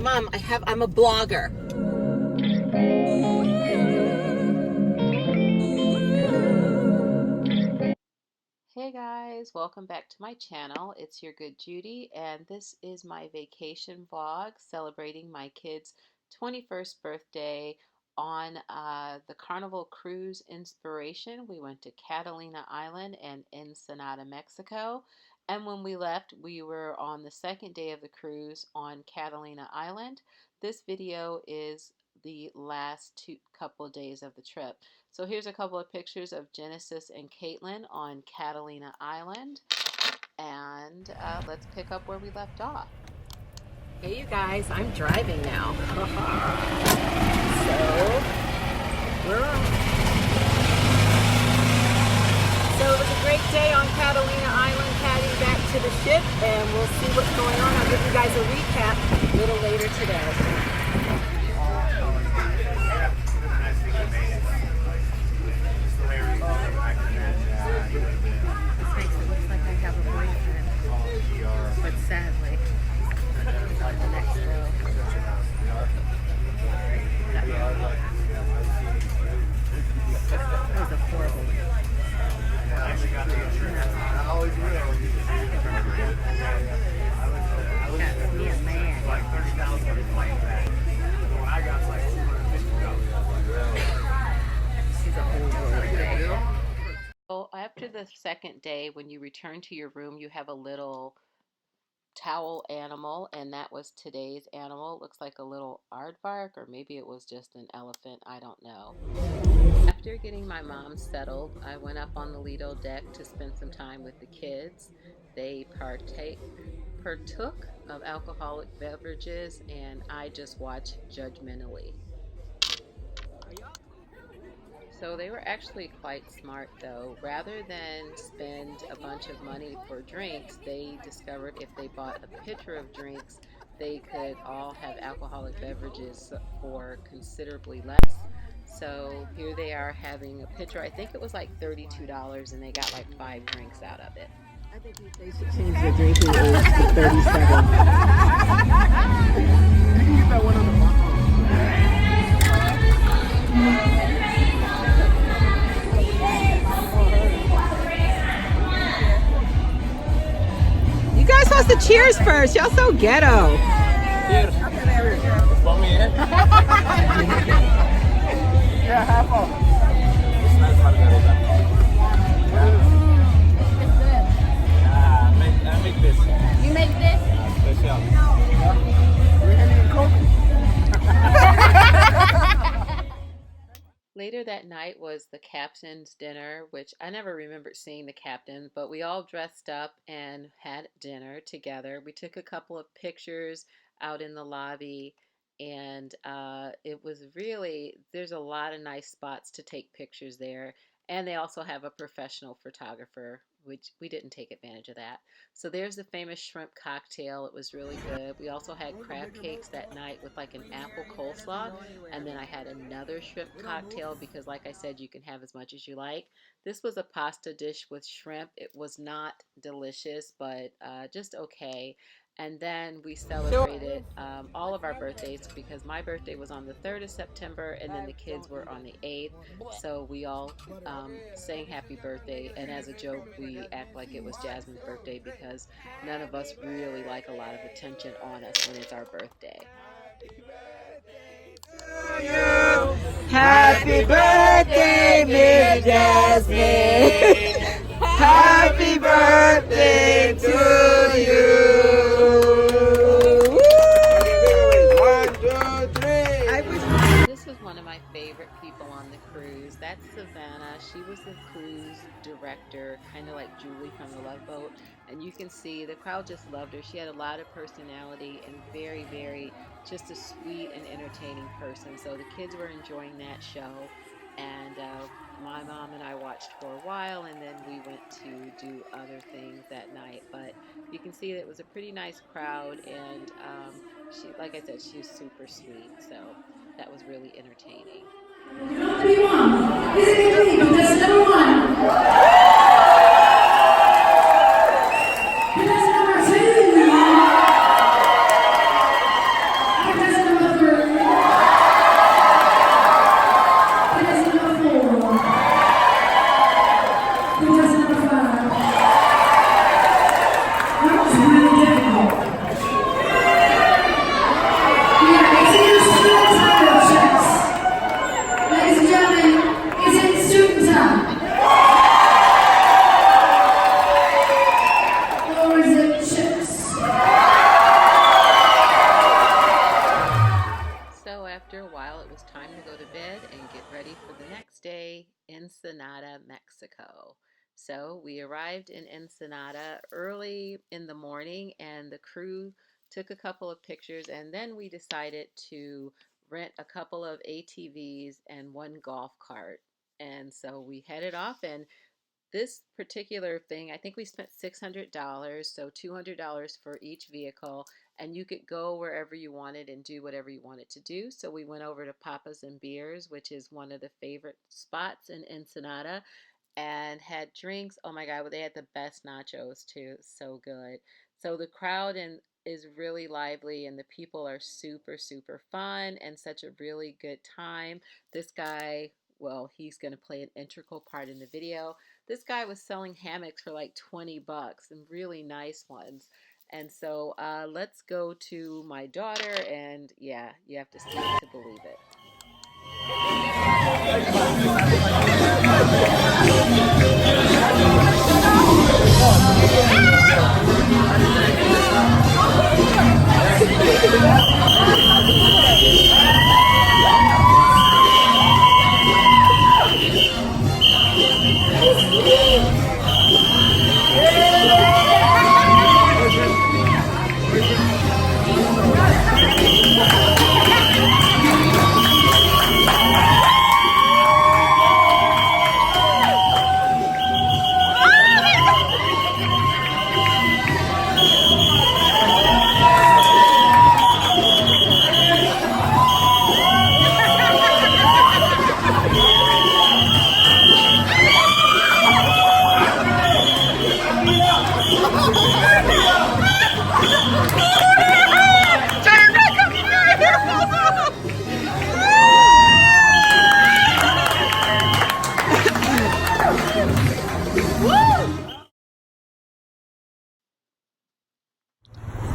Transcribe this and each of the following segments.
Mom, I'm a blogger. Hey guys, welcome back to my channel. It's your good Judy, and this is my vacation vlog celebrating my kids' 21st birthday on the Carnival Cruise Inspiration. We went to Catalina Island and Ensenada, Mexico. And when we left, we were on the second day of the cruise on Catalina Island. This video is the last couple of days of the trip. So here's a couple of pictures of Genesis and Caitlin on Catalina Island, and let's pick up where we left off. Hey you guys, I'm driving now. So it was a great day on Catalina Island, heading back to the ship, and we'll see what's going on. I'll give you guys a recap a little later today. But sadly, the next row. That was a horrible one. Got me a man. She's a whole world day. So after the second day, when you return to your room, you have a little towel animal, and that was today's animal. It looks like a little aardvark, or maybe it was just an elephant, I don't know. After getting my mom settled, I went up on the Lido Deck to spend some time with the kids. They partook of alcoholic beverages, and I just watched judgmentally. So they were actually quite smart though. Rather than spend a bunch of money for drinks, they discovered if they bought a pitcher of drinks, they could all have alcoholic beverages for considerably less. So here they are having a pitcher. I think it was like $32, and they got like 5 drinks out of it. I think they should change the drinking age to 37. You can get that one on the box. You guys supposed to cheers first. Y'all so ghetto. Cheers. Want me in? Yeah, half off. It's nice margarita. It's good. I make this. You make this? Special. We can even cook. Later that night was the captain's dinner, which I never remembered seeing the captain, but we all dressed up and had dinner together. We took a couple of pictures out in the lobby, and it was really, there's a lot of nice spots to take pictures there. And they also have a professional photographer, which we didn't take advantage of that. So there's the famous shrimp cocktail. It was really good. We also had crab cakes that night with like an apple coleslaw. And then I had another shrimp cocktail because, like I said, you can have as much as you like. This was a pasta dish with shrimp. It was not delicious, but just okay. And then we celebrated all of our birthdays because my birthday was on the 3rd of September and then the kids were on the 8th. So we all sang happy birthday, and as a joke we act like it was Jasmine's birthday because none of us really like a lot of attention on us when it's our birthday. Happy birthday, Miss Jasmine. Happy birthday to you. This was one of my favorite people on the cruise. That's Savannah. She was the cruise director, kind of like Julie from the Love Boat. And you can see the crowd just loved her. She had a lot of personality and very, very just a sweet and entertaining person. So the kids were enjoying that show. And my mom and I watched for a while, and then we went to do other things that night. But you can see that it was a pretty nice crowd, and she, like I said, she was super sweet. So that was really entertaining. Number 1. Number 2. next day, Ensenada, Mexico. So we arrived in Ensenada early in the morning, and the crew took a couple of pictures, and then we decided to rent a couple of ATVs and one golf cart. And so we headed off, and this particular thing, I think we spent $600, so $200 for each vehicle, and you could go wherever you wanted and do whatever you wanted to do. So we went over to Papas and Beers, which is one of the favorite spots in Ensenada, and had drinks. Oh my God, well, they had the best nachos too. So good. So the crowd is really lively, and the people are super, super fun and such a really good time. This guy, well, he's going to play an integral part in the video. This guy was selling hammocks for like 20 bucks and really nice ones. And so let's go to my daughter, and yeah, you have to see it to believe it.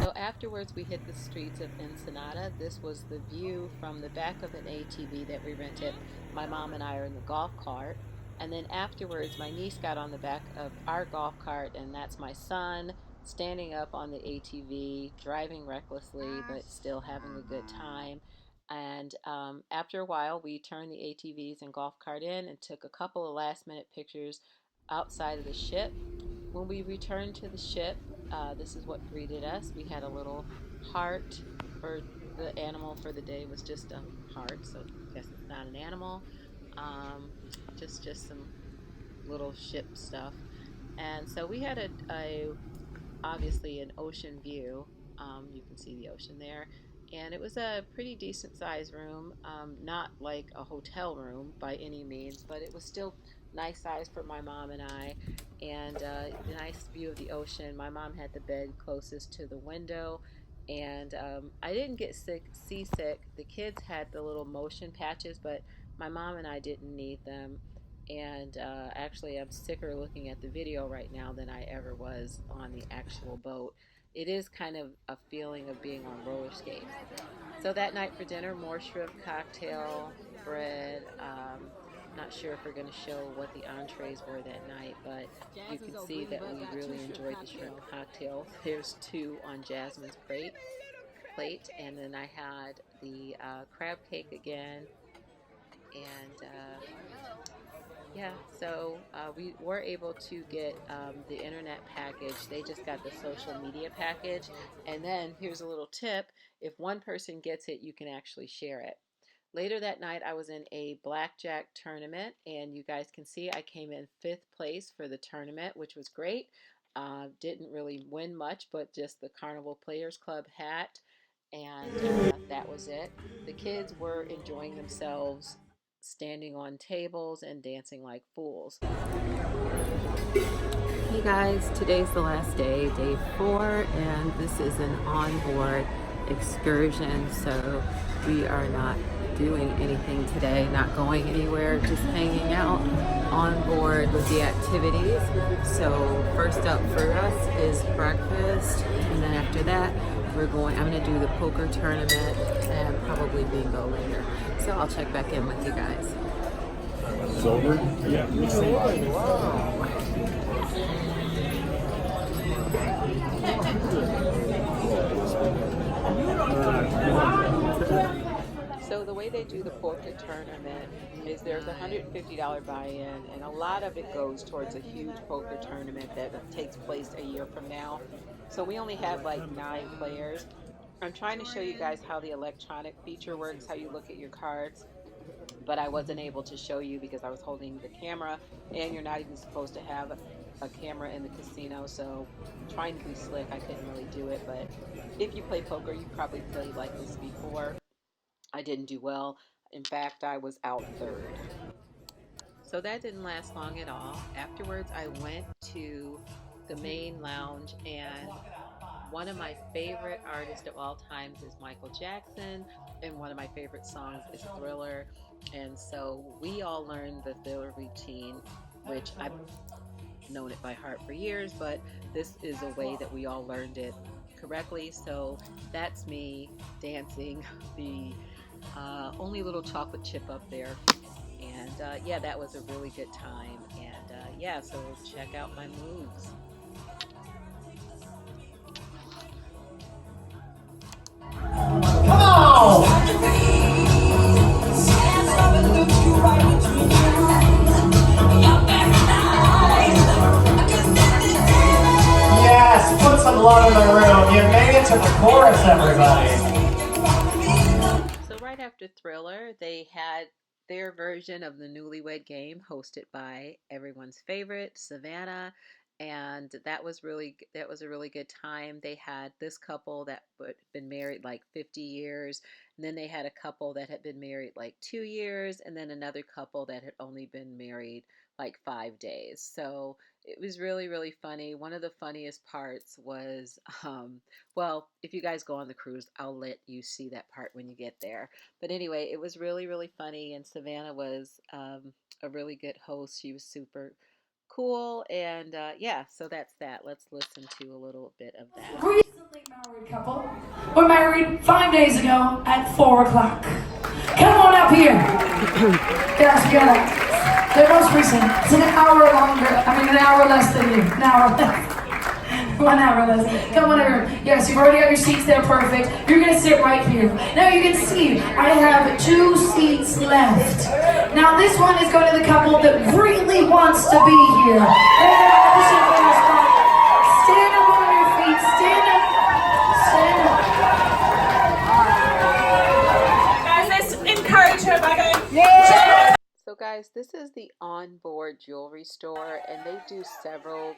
So afterwards, we hit the streets of Ensenada. This was the view from the back of an ATV that we rented. My mom and I are in the golf cart. And then afterwards, my niece got on the back of our golf cart, and that's my son standing up on the ATV, driving recklessly, but still having a good time. And after a while, we turned the ATVs and golf cart in and took a couple of last-minute pictures outside of the ship. When we returned to the ship, this is what greeted us. We had a little heart. For the animal for the day was just a heart, so I guess it's not an animal. Just some little ship stuff. And so we had obviously an ocean view. You can see the ocean there. And it was a pretty decent sized room, not like a hotel room by any means, but it was still nice size for my mom and I, and a nice view of the ocean. My mom had the bed closest to the window, and I didn't get seasick. The kids had the little motion patches, but my mom and I didn't need them. And actually, I'm sicker looking at the video right now than I ever was on the actual boat. It is kind of a feeling of being on roller skates. So that night for dinner, more shrimp cocktail, bread. Not sure if we're going to show what the entrees were that night, but you can see that we really enjoyed the shrimp cocktail. There's two on Jasmine's plate, and then I had the crab cake again, and yeah, so we were able to get the internet package. They just got the social media package, and then here's a little tip: if one person gets it, you can actually share it. Later that night, I was in a blackjack tournament, and you guys can see I came in 5th place for the tournament, which was great. Didn't really win much, but just the Carnival Players Club hat, and that was it. The kids were enjoying themselves, standing on tables and dancing like fools. Hey guys, today's the last day, day 4, and this is an onboard excursion, so we are not doing anything today, not going anywhere, just hanging out on board with the activities. So first up for us is breakfast, and then after that I'm going to do the poker tournament and probably bingo later. So I'll check back in with you guys. Sober? Yeah. Wow. So the way they do the poker tournament is there's a $150 buy-in, and a lot of it goes towards a huge poker tournament that takes place a year from now. So we only have like 9 players. I'm trying to show you guys how the electronic feature works, how you look at your cards, but I wasn't able to show you because I was holding the camera, and you're not even supposed to have a camera in the casino, so trying to be slick, I couldn't really do it. But if you play poker, you probably played like this before. I didn't do well. In fact, I was out third. So that didn't last long at all. Afterwards, I went to the main lounge, and one of my favorite artists of all times is Michael Jackson, and one of my favorite songs is Thriller. And so we all learned the Thriller routine, which I've known it by heart for years, but this is a way that we all learned it correctly. So that's me dancing the only little chocolate chip up there. And yeah, that was a really good time. And yeah, so check out my moves. Yes, put some love in the room. You made it to the chorus, everybody. So right after Thriller, they had their version of the Newlywed Game, hosted by everyone's favorite Savannah, and that was a really good time. They had this couple that had been married like 50 years, and then they had a couple that had been married like 2 years, and then another couple that had only been married like 5 days. So it was really, really funny. One of the funniest parts was, well, if you guys go on the cruise, I'll let you see that part when you get there. But anyway, it was really, really funny, and Savannah was a really good host. She was super cool, and yeah, so that's that. Let's listen to a little bit of that. Recently married couple. We're married 5 days ago at 4 o'clock. Come on up here. Yes, we got it. The most recent. It's an hour longer. An hour less than you. An hour less. 1 hour less. Come on over. Yes, you've already got your seats there. Perfect. You're going to sit right here. Now you can see I have 2 seats left. Now this one is going to the couple that really wants to be here. Stand up on your feet. Stand up. Stand up. Guys, let's encourage her by going, yeah! So guys, this is the onboard jewelry store, and they do several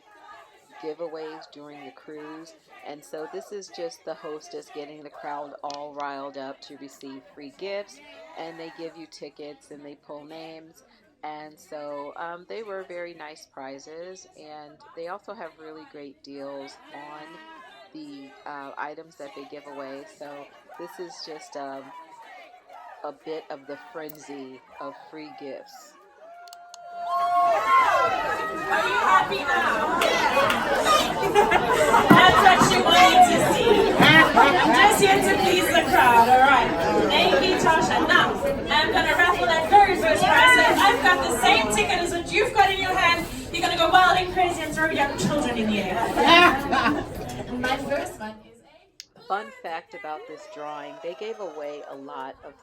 giveaways during the cruise. And so this is just the hostess getting the crowd all riled up to receive free gifts, and they give you tickets and they pull names. And so they were very nice prizes, and they also have really great deals on the items that they give away. So this is just a bit of the frenzy of free gifts. Are you happy now? That's what she wanted to see. I'm just here to please the crowd, alright? Thank you, Tasha. Now, I'm going to raffle that very first prize. So I've got the same ticket as what you've got in your hand. You're going to go wild and crazy and throw young children in the air. My first one is a... Fun fact about this drawing, they gave away a lot of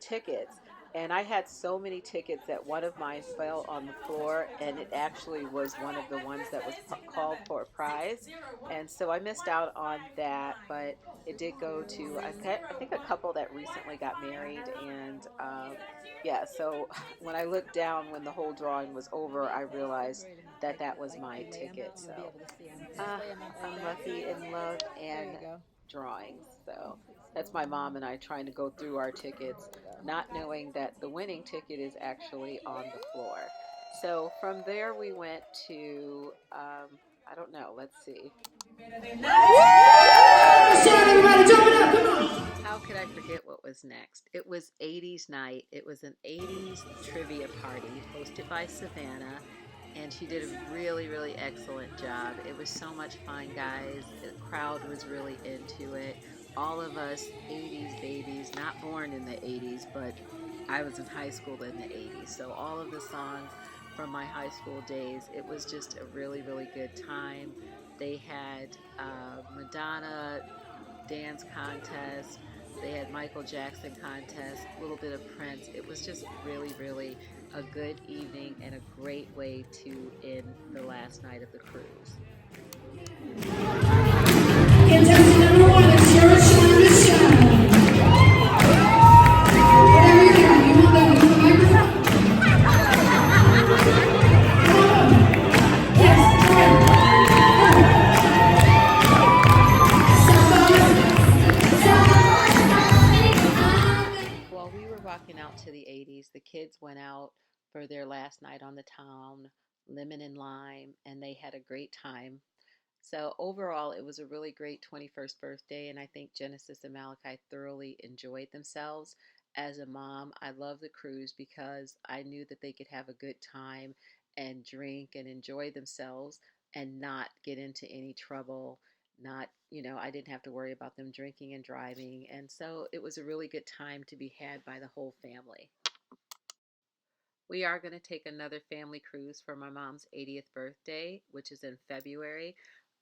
tickets. And I had so many tickets that one of mine fell on the floor, and it actually was one of the ones that was called for a prize. And so I missed out on that, but it did go to, I think, a couple that recently got married. And yeah, so when I looked down when the whole drawing was over, I realized that that was my ticket. So I'm lucky in love and drawings. So that's my mom and I trying to go through our tickets, not knowing that the winning ticket is actually on the floor. So from there we went to I don't know, let's see. How could I forget what was next? It was 80s night. It was an 80s trivia party hosted by Savannah, and she did a really, really excellent job. It was so much fun, guys. The crowd was really into it. All of us 80s babies, not born in the 80s, but I was in high school in the 80s. So all of the songs from my high school days, it was just a really, really good time. They had Madonna dance contest. They had Michael Jackson contest, a little bit of Prince. It was just really, really a good evening and a great way to end the last night of the cruise. Contestant number 1, it's your time to shine. Whatever you got, you want the microphone? Yes, go ahead. While we were rocking out to the 80s, the kids went out for their last night on the town, lemon and lime, and they had a great time. So overall, it was a really great 21st birthday, and I think Genesis and Malachi thoroughly enjoyed themselves. As a mom, I love the cruise because I knew that they could have a good time and drink and enjoy themselves and not get into any trouble. Not, I didn't have to worry about them drinking and driving. And so it was a really good time to be had by the whole family. We are going to take another family cruise for my mom's 80th birthday, which is in February.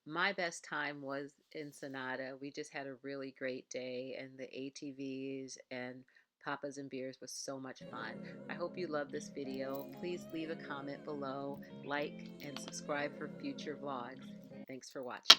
My best time was Ensenada. We just had a really great day, and the ATVs and Papas and Beers was so much fun. I hope you love this video. Please leave a comment below, like, and subscribe for future vlogs. Thanks for watching.